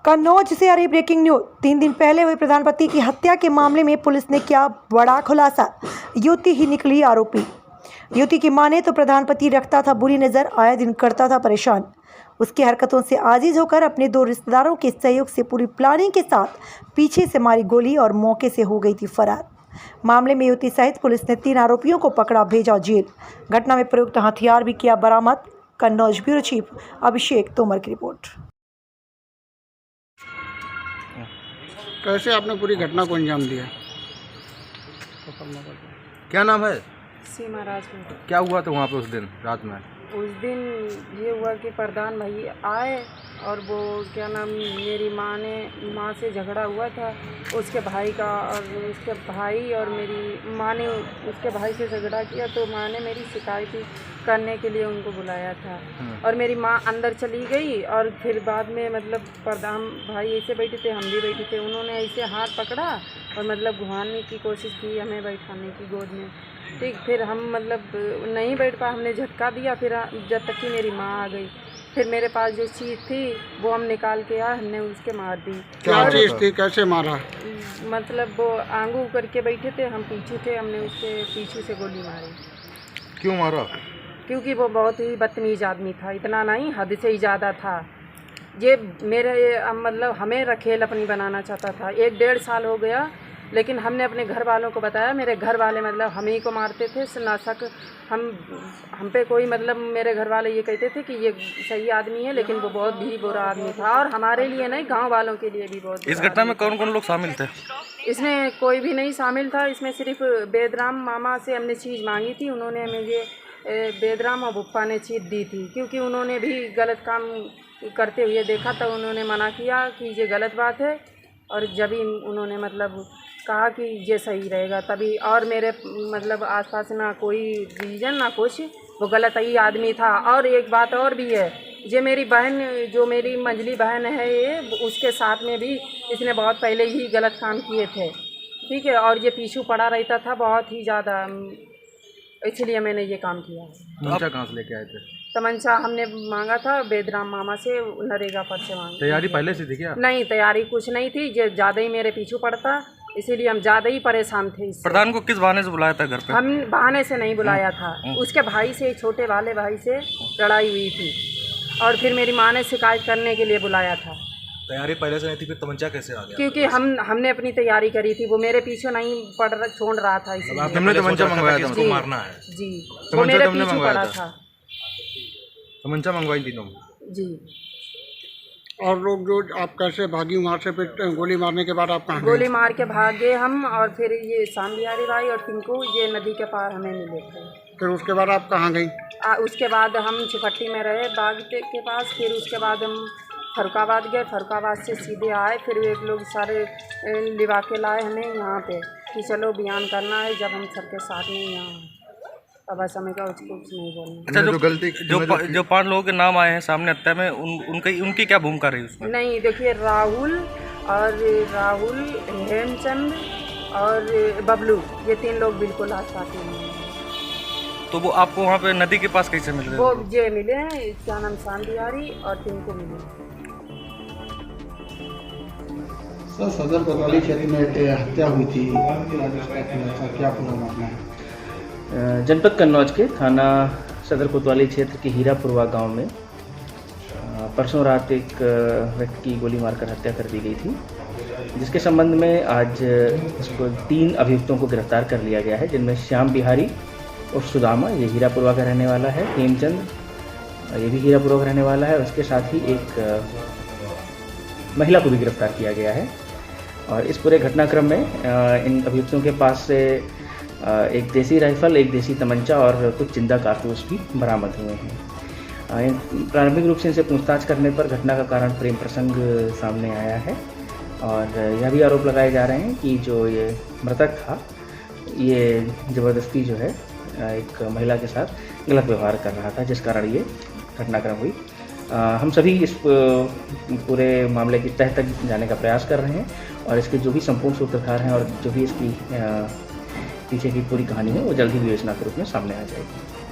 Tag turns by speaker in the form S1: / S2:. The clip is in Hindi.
S1: कन्नौज से आ रही ब्रेकिंग न्यूज। 3 दिन पहले हुई प्रधानपति की हत्या के मामले में पुलिस ने किया बड़ा खुलासा। युवती ही निकली आरोपी। युवती की माने तो प्रधानपति रखता था बुरी नज़र, आए दिन करता था परेशान। उसकी हरकतों से आजिज होकर अपने 2 रिश्तेदारों के सहयोग से पूरी प्लानिंग के साथ पीछे से मारी गोली और मौके से हो गई थी फरार। मामले में युवती सहित पुलिस ने 3 आरोपियों को पकड़ा, भेजा जेल। घटना में प्रयुक्त हथियार भी किया बरामद। कन्नौज ब्यूरो चीफ अभिषेक तोमर की रिपोर्ट।
S2: कैसे आपने पूरी घटना को अंजाम दिया?
S3: क्या नाम है?
S4: सीमा राजपूत।
S3: क्या हुआ था वहाँ पे उस दिन रात में?
S4: उस दिन ये हुआ कि प्रधान भाई आए और वो क्या नाम, मेरी माँ से झगड़ा हुआ था उसके भाई का, और उसके भाई और मेरी माँ ने उसके भाई से झगड़ा किया, तो माँ ने मेरी शिकायत करने के लिए उनको बुलाया था। और मेरी माँ अंदर चली गई और फिर बाद में मतलब प्रधान भाई ऐसे बैठे थे, हम भी बैठे थे, उन्होंने ऐसे हाथ पकड़ा और मतलब घुमाने की कोशिश की हमें बैठाने की गोद में। ठीक, फिर हम मतलब नहीं बैठ पाए, हमने झटका दिया। फिर जब तक कि मेरी माँ आ गई, फिर मेरे पास जो चीज़ थी वो हम निकाल के आए, हमने उसके मार दी।
S2: क्या चीज़ थी, कैसे मारा?
S4: मतलब वो आंगू करके बैठे थे, हम पीछे थे, हमने उसके पीछे से गोली मारी।
S3: क्यों मारा?
S4: क्योंकि वो बहुत ही बदतमीज आदमी था, इतना नहीं हद से ही ज़्यादा था। ये मेरे मतलब हमें रखेल अपनी बनाना चाहता था। 1-1.5 साल हो गया, लेकिन हमने अपने घर वालों को बताया, मेरे घर वाले मतलब हम ही को मारते थे, ना शक हम पे कोई मतलब मेरे घर वाले ये कहते थे कि ये सही आदमी है, लेकिन वो बहुत भी बुरा आदमी था, और हमारे लिए नहीं गांव वालों के लिए भी बहुत।
S3: इस घटना में कौन कौन लोग शामिल थे?
S4: इसमें कोई भी नहीं शामिल था। इसमें सिर्फ बेदराम मामा से हमने चीज़ मांगी थी, उन्होंने हमें ये बेदराम और बुप्पा ने चीज़ दी थी, क्योंकि उन्होंने भी गलत काम करते हुए देखा, तो उन्होंने मना किया कि ये गलत बात है, और जब ही उन्होंने मतलब कहा कि ये सही रहेगा तभी। और मेरे मतलब आसपास ना कोई रीजन ना कुछ, वो गलत ही आदमी था। और एक बात और भी है, ये मेरी बहन, जो मेरी मंझली बहन है ये, उसके साथ में भी इसने बहुत पहले ही गलत काम किए थे। ठीक है, और ये पीछू पड़ा रहता था बहुत ही ज़्यादा, इसलिए मैंने ये काम किया।
S3: तमंचा कहाँ से लेके आए थे?
S4: तमंचा हमने मांगा था बेदराम मामा से, नरेगा पर से मांगा।
S3: तैयारी पहले से थी क्या?
S4: नहीं, तैयारी कुछ नहीं थी, ये ज़्यादा ही मेरे पीछू पड़ता, इसीलिए हम ज़्यादा ही परेशान थे इससे।
S3: प्रधान को किस बहाने से बुलाया था घर पे?
S4: हम बहाने से नहीं बुलाया था, उसके भाई से, छोटे वाले भाई से लड़ाई हुई थी, और फिर मेरी माँ ने शिकायत करने के लिए बुलाया था।
S3: तैयारी पहले से नहीं थी, फिर तमंचा कैसे आ गया?
S4: क्योंकि हमने अपनी तैयारी करी थी, वो मेरे पीछे नहीं छोड़ रहा था, इसलिए।
S3: तुमने तमंचा मंगवाया था?
S4: जी,
S3: मारना है
S4: जी, वो मेरे पीछे पड़ा था।
S3: तमंचा मंगवाई थी तुम?
S4: जी।
S2: और लोग जो आप कैसे भागी वहाँ से, फिर गोली मारने के बाद आप कहाँ गए?
S4: गोली मार के भागे हम, और फिर ये शाम बिहारी भाई और टिंकू ये नदी के पार हमें मिले थे।
S2: फिर उसके बाद आप कहाँ गई?
S4: उसके बाद हम चिपट्टी में रहे बाग के पास, फिर उसके बाद हम फरुखाबाद गए, फरुखाबाद से सीधे आए, फिर एक लोग सारे लिवा के लाए हमें यहाँ पे कि चलो बयान करना है, जब हम सबके साथ में यहाँ अब ऐसा में कुछ नहीं बोलना।
S3: अच्छा, जो गलती जो 5 लोगों के नाम आए हैं सामने हत्या में, उनकी क्या भूमिका रही उसमें?
S4: नहीं, देखिए, राहुल, हेमचंद और बबलू, ये 3 लोग बिल्कुल आसपास में हैं।
S3: तो वो आपको वहाँ पे नदी के पास कैसे मिल गए?
S4: वो ये मिले हैं, क्या नाम, शाम बिहारी और टिंकू मिले।
S2: सर, सदर कोतवाली क्षेत्र में हत्या हुई थी, क्या पूरा मामला है?
S5: जनपद कन्नौज के थाना सदर कोतवाली क्षेत्र के हीरापुरवा गांव में परसों रात एक व्यक्ति की गोली मारकर हत्या कर दी गई थी, जिसके संबंध में आज इसको 3 अभियुक्तों को गिरफ्तार कर लिया गया है, जिनमें श्याम बिहारी और सुदामा, ये हीरापुरवा का रहने वाला है, हेमचंद, ये भी हीरापुरवा का रहने वाला है, उसके साथ ही एक महिला को भी गिरफ्तार किया गया है। और इस पूरे घटनाक्रम में इन अभियुक्तों के पास से एक देसी राइफल, एक देसी तमंचा और कुछ जिंदा कारतूस भी बरामद हुए हैं। प्रारंभिक रूप से इनसे पूछताछ करने पर घटना का कारण प्रेम प्रसंग सामने आया है, और यह भी आरोप लगाए जा रहे हैं कि जो ये मृतक था, ये ज़बरदस्ती जो है एक महिला के साथ गलत व्यवहार कर रहा था, जिस कारण ये घटनाक्रम हुई। हम सभी इस पूरे मामले की तह तक जाने का प्रयास कर रहे हैं, और इसके जो भी संपूर्ण सूत्रधार हैं और जो भी इसकी पीछे की पूरी कहानी है, वो जल्द ही विवेचना के रूप में सामने आ जाएगी।